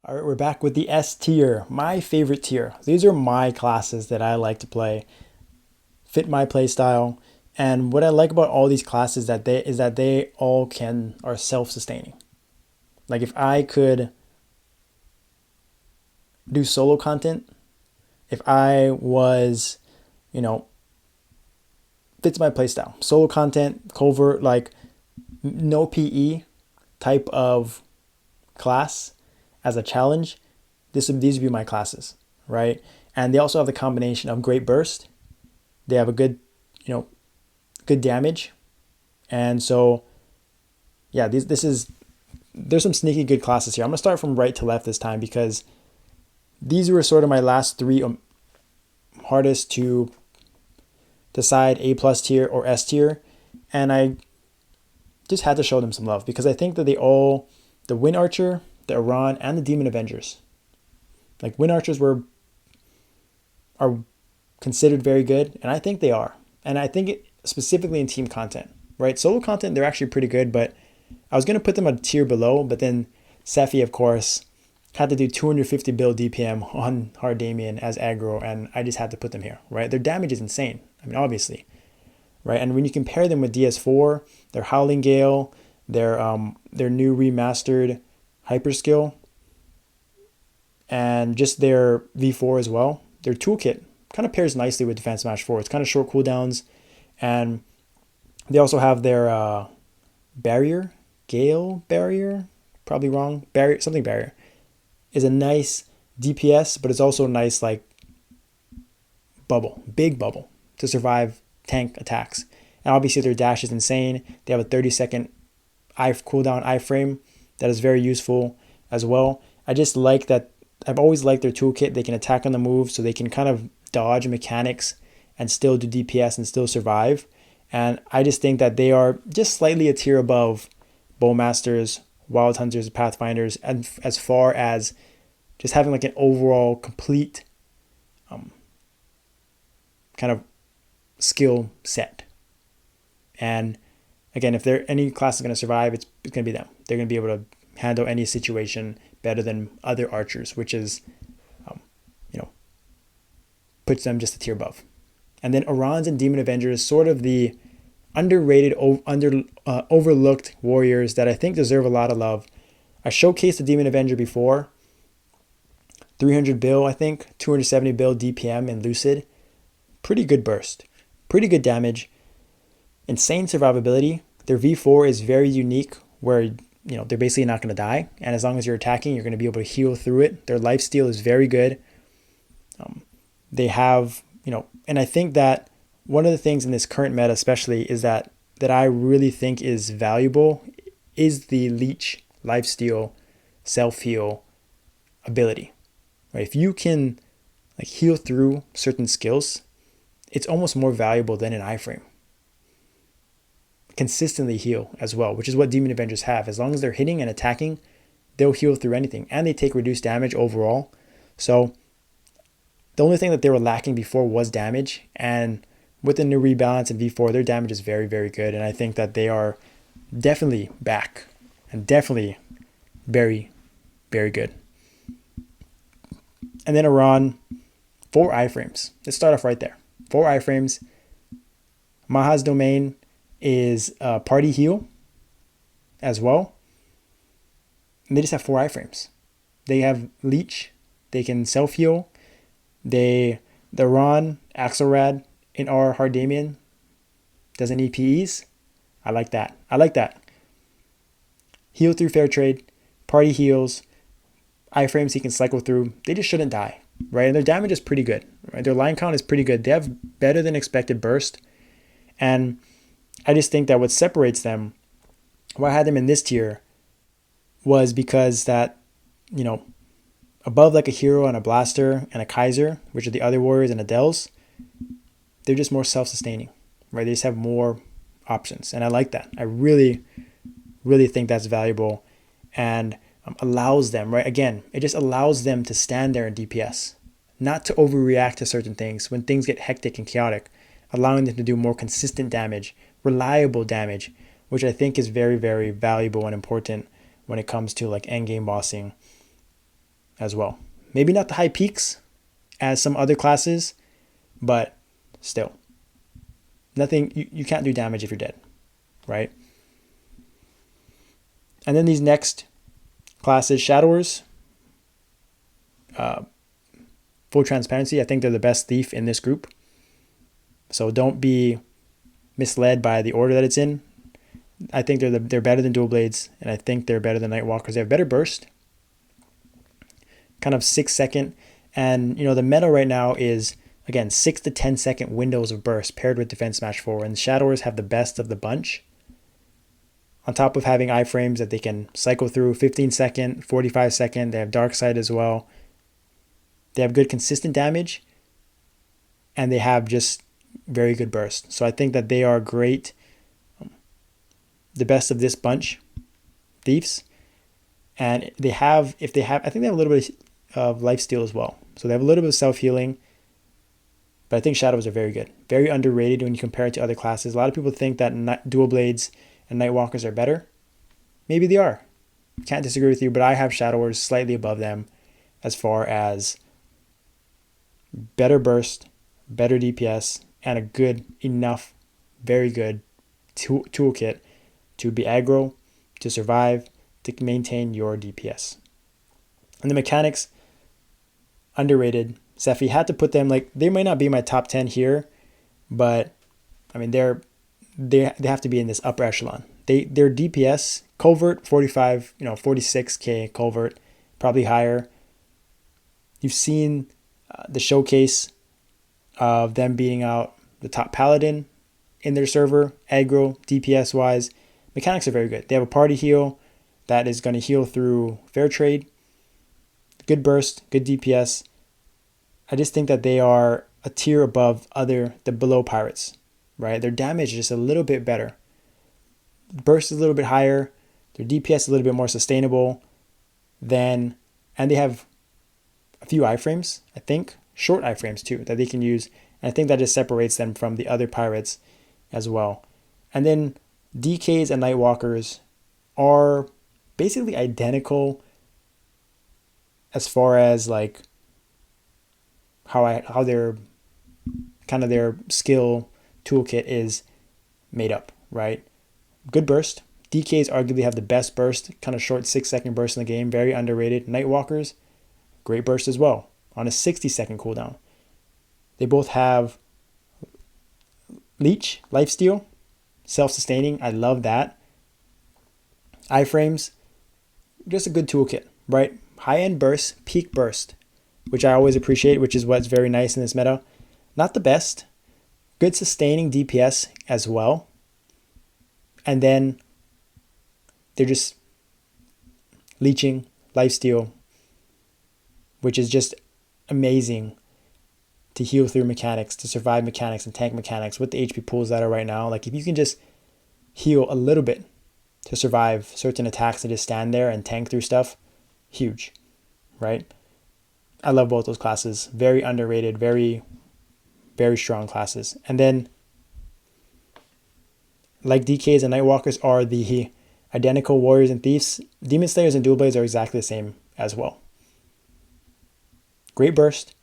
All right, we're back with the S tier, my favorite tier. These are my classes that I like to play, fit my play style. And what I like about all these classes that they all can are self-sustaining. Like if I could do solo content, if I was, you know, fits my play style. Solo content, covert, like no PE type of class as a challenge, these would be my classes, right? And they also have the combination of great burst. They have a good, you know, good damage, and so yeah, there's some sneaky good classes here. I'm gonna start from right to left this time because these were sort of my last three hardest to decide A plus tier or S tier, and I just had to show them some love because I think that the Wind Archer, the Aran, and the Demon Avengers, like Wind Archers are considered very good, and I think they are. And I think specifically in team content, right? Solo content, they're actually pretty good, but I was going to put them a tier below, but then Sephi, of course, had to do 250 bill DPM on Hardamian as aggro, and I just had to put them here, right? Their damage is insane. I mean, obviously, right? And when you compare them with DS4, their Howling Gale, their new remastered Hyper Skill, and just their V4 as well, their toolkit kind of pairs nicely with Defense Match 4. It's kind of short cooldowns, and they also have their barrier, Gale barrier, probably wrong, barrier, something barrier, is a nice DPS, but it's also a nice like bubble, big bubble to survive tank attacks. And obviously their dash is insane. They have a 30-second cooldown iframe that is very useful as well. I just like that. I've always liked their toolkit. They can attack on the move, so they can kind of dodge mechanics and still do DPS and still survive. And I just think that they are just slightly a tier above Bowmasters, Wild Hunters, Pathfinders, and as far as just having like an overall complete kind of skill set. And again, if there any class is going to survive, it's going to be them. They're going to be able to handle any situation better than other archers, which is, you know, puts them just a tier above. And then Arans and Demon Avengers, sort of the underrated, overlooked warriors that I think deserve a lot of love. I showcased the Demon Avenger before. 300 bill, I think, 270 bill DPM in Lucid. Pretty good burst, pretty good damage, insane survivability. Their V4 is very unique where, they're basically not going to die. And as long as you're attacking, you're going to be able to heal through it. Their lifesteal is very good. They have, and I think that one of the things in this current meta especially is that I really think is valuable is the leech lifesteal self-heal ability. Right? If you can like heal through certain skills, it's almost more valuable than an iframe. Consistently heal as well, which is what Demon Avengers have. As long as they're hitting and attacking, they'll heal through anything, and they take reduced damage overall. So the only thing that they were lacking before was damage, and with the new rebalance in V4, their damage is very, very good, and I think that they are definitely back and definitely very, very good. And then Aran, 4 iframes. Let's start off right there. 4 iframes. Maha's domain is party heal as well. And they just have 4 iframes. They have leech. They can self-heal. The Ron, Axelrad in our Hardamian doesn't need PEs. I like that. Heal through fair trade. Party heals. Iframes he can cycle through. They just shouldn't die, right? And their damage is pretty good, right? Their line count is pretty good. They have better than expected burst. And I just think that what separates them, why I had them in this tier, was because that, above like a hero and a blaster and a Kaiser, which are the other warriors and Adels, they're just more self-sustaining, right? They just have more options. And I like that. I really, really think that's valuable and allows them, right? Again, it just allows them to stand there in DPS, not to overreact to certain things when things get hectic and chaotic, allowing them to do more consistent damage, reliable damage, which I think is very, very valuable and important when it comes to like endgame bossing. as well. Maybe not the high peaks as some other classes, but still. Nothing, you can't do damage if you're dead, right? And then these next classes, Shadowers, full transparency, I think they're the best thief in this group. So don't be misled by the order that it's in. I think they're better than Dual Blades, and I think they're better than Nightwalkers. They have better burst, kind of 6-second, and the meta right now is again 6 to 10 second windows of burst paired with Defense Smash 4, and the Shadowers have the best of the bunch. On top of having iframes that they can cycle through, 15 second, 45 second, they have Dark Side as well. They have good consistent damage, and they have just very good burst. So I think that they are great, the best of this bunch, thieves. And I think they have a little bit of lifesteal as well. So they have a little bit of self-healing, but I think Shadows are very good. Very underrated when you compare it to other classes. A lot of people think that Dual Blades and Nightwalkers are better. Maybe they are. Can't disagree with you, but I have Shadowers slightly above them as far as better burst, better DPS, and a good enough, very good toolkit to be aggro, to survive, to maintain your DPS. And the mechanics, underrated. Sephi had to put them, they might not be my top 10 here, but I mean they have to be in this upper echelon. Their DPS, Covert 45, 46k Covert, probably higher. You've seen the showcase of them beating out the top Paladin in their server, aggro, DPS wise. Mechanics are very good. They have a party heal that is going to heal through fair trade. Good burst, good DPS. I just think that they are a tier above the below pirates, right? Their damage is just a little bit better. Burst is a little bit higher. Their DPS is a little bit more sustainable and they have a few iframes, I think, short iframes too, that they can use. And I think that just separates them from the other pirates as well. And then DKs and Nightwalkers are basically identical as far as how their kind of their skill toolkit is made up, right? Good burst. DKs arguably have the best burst, kind of short 6-second burst in the game, very underrated. Nightwalkers, great burst as well, on a 60-second cooldown. They both have Leech, Lifesteal, self-sustaining. I love that. Iframes, just a good toolkit, right? High-end burst, peak burst, which I always appreciate, which is what's very nice in this meta. Not the best. Good sustaining DPS as well. And then they're just leeching, lifesteal, which is just amazing to heal through mechanics, to survive mechanics and tank mechanics with the HP pools that are right now. If you can just heal a little bit to survive certain attacks and just stand there and tank through stuff, huge, right? I love both those classes. Very underrated, very, very strong classes. And then, DKs and Nightwalkers are the identical Warriors and Thieves, Demon Slayers and Dual Blades are exactly the same as well. Great burst,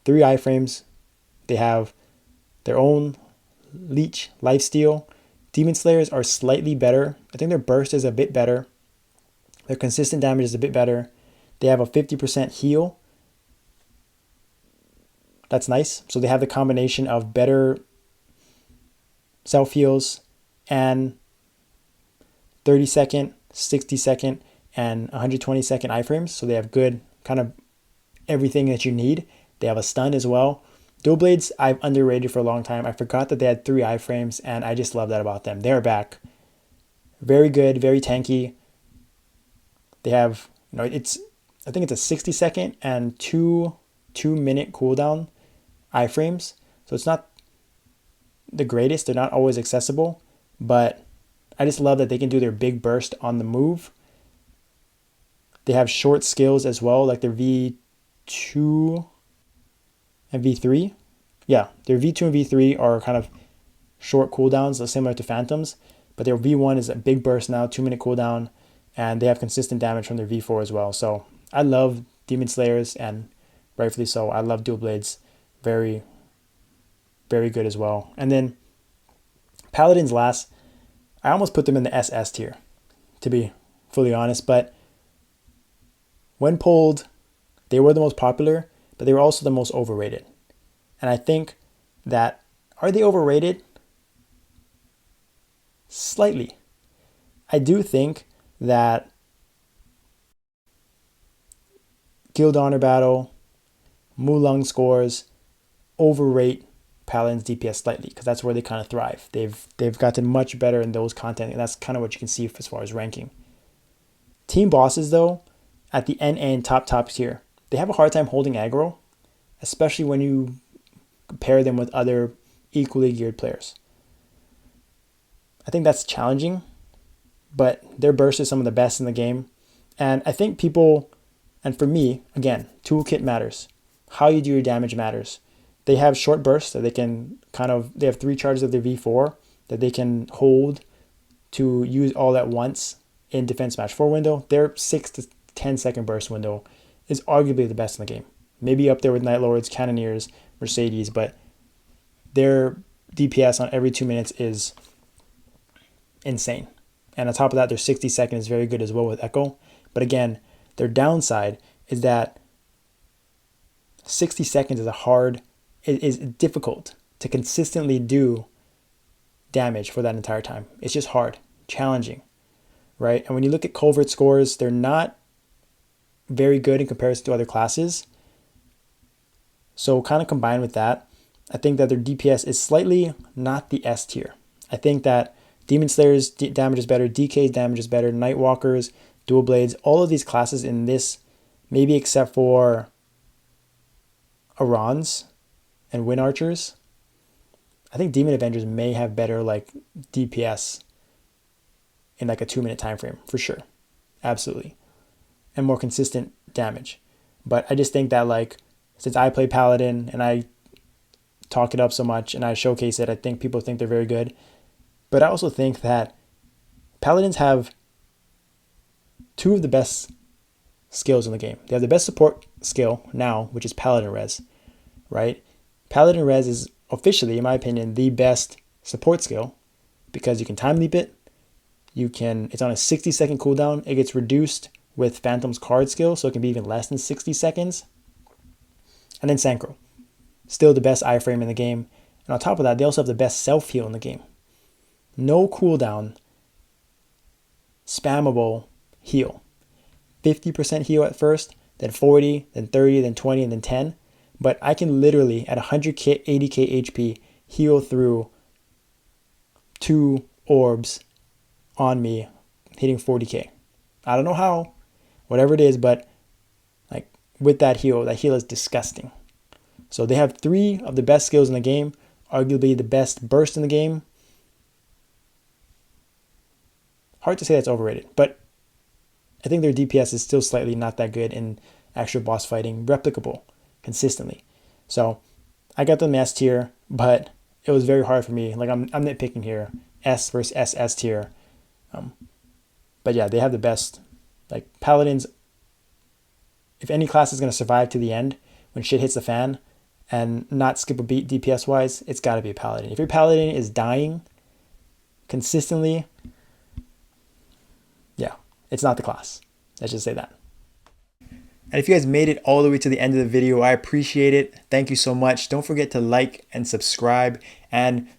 3 iframes. They have their own Leech, Lifesteal. Demon Slayers are slightly better. I think their burst is a bit better. Their consistent damage is a bit better. They have a 50% heal. That's nice. So they have the combination of better self-heals and 30-second, 60-second, and 120-second iframes. So they have good kind of everything that you need. They have a stun as well. Dual Blades, I've underrated for a long time. I forgot that they had 3 iframes, and I just love that about them. They're back. Very good, very tanky. They have, I think it's a 60-second and 2-minute cooldown iframes. So it's not the greatest. They're not always accessible, but I just love that they can do their big burst on the move. They have short skills as well, like their V2 and V3. Yeah, their V2 and V3 are kind of short cooldowns, similar to Phantoms, but their V1 is a big burst now, 2-minute cooldown, and they have consistent damage from their V4 as well. So I love Demon Slayers, and rightfully so. I love dual blades. Very, very good as well. And then Paladins last. I almost put them in the SS tier, to be fully honest. But when pulled, they were the most popular, but they were also the most overrated. And I think that, are they overrated? Slightly. I do think that Guild Honor Battle, Mulung scores overrate Paladin's DPS slightly, because that's where they kind of thrive. They've gotten much better in those content, and that's kind of what you can see as far as ranking. Team bosses, though, at the end top tier, they have a hard time holding aggro, especially when you compare them with other equally geared players. I think that's challenging, but their burst is some of the best in the game. And I think people, and for me, again, toolkit matters. How you do your damage matters. They have short bursts that they can they have 3 charges of their V4 that they can hold to use all at once in defense match 4 window. Their 6 to 10 second burst window is arguably the best in the game. Maybe up there with Night Lords, Cannoneers, Mercedes, but their DPS on every 2 minutes is insane. And on top of that, their 60 second is very good as well with Echo. But again, their downside is that 60 seconds is difficult to consistently do damage for that entire time. It's just hard, challenging, right? And when you look at Covert scores, they're not very good in comparison to other classes. So kind of combined with that, I think that their DPS is slightly not the S tier. I think that Demon Slayer's damage is better, DK's damage is better, Nightwalkers, Dual Blades, all of these classes in this, maybe except for Aran's and Wind Archers, I think Demon Avengers may have better DPS in a 2-minute time frame for sure. Absolutely. And more consistent damage. But I just think that since I play Paladin and I talk it up so much and I showcase it, I think people think they're very good. But I also think that Paladins have 2 of the best skills in the game. They have the best support skill now, which is Paladin Res, right? Paladin Res is officially, in my opinion, the best support skill because you can time leap it. It's on a 60-second cooldown. It gets reduced with Phantom's card skill, so it can be even less than 60 seconds. And then Synchro, still the best iframe in the game. And on top of that, they also have the best self-heal in the game. No cooldown, spammable heal. 50% heal at first, then 40, then 30, then 20, and then 10. But I can literally, at 100k, 80k HP, heal through 2 orbs on me, hitting 40k. I don't know how, whatever it is, but with that heal is disgusting. So they have 3 of the best skills in the game, arguably the best burst in the game. Hard to say that's overrated, but I think their DPS is still slightly not that good in actual boss fighting, replicable consistently. So I got them S tier, but it was very hard for me. I'm nitpicking here, S versus SS tier. But yeah, they have the best. Paladins, if any class is going to survive to the end when shit hits the fan and not skip a beat DPS wise, it's got to be a Paladin. If your Paladin is dying consistently, yeah, it's not the class. Let's just say that. And if you guys made it all the way to the end of the video, I appreciate it. Thank you so much. Don't forget to like and subscribe and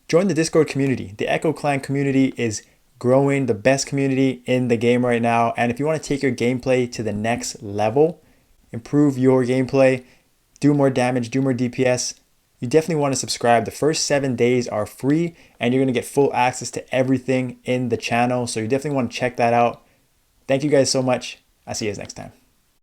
join the Discord community. The Echo Clan community is growing, the best community in the game right now. And if you want to take your gameplay to the next level, improve your gameplay, do more damage, do more DPS, you definitely want to subscribe. The first 7 days are free and you're going to get full access to everything in the channel. So you definitely want to check that out. Thank you guys so much. I'll see you guys next time.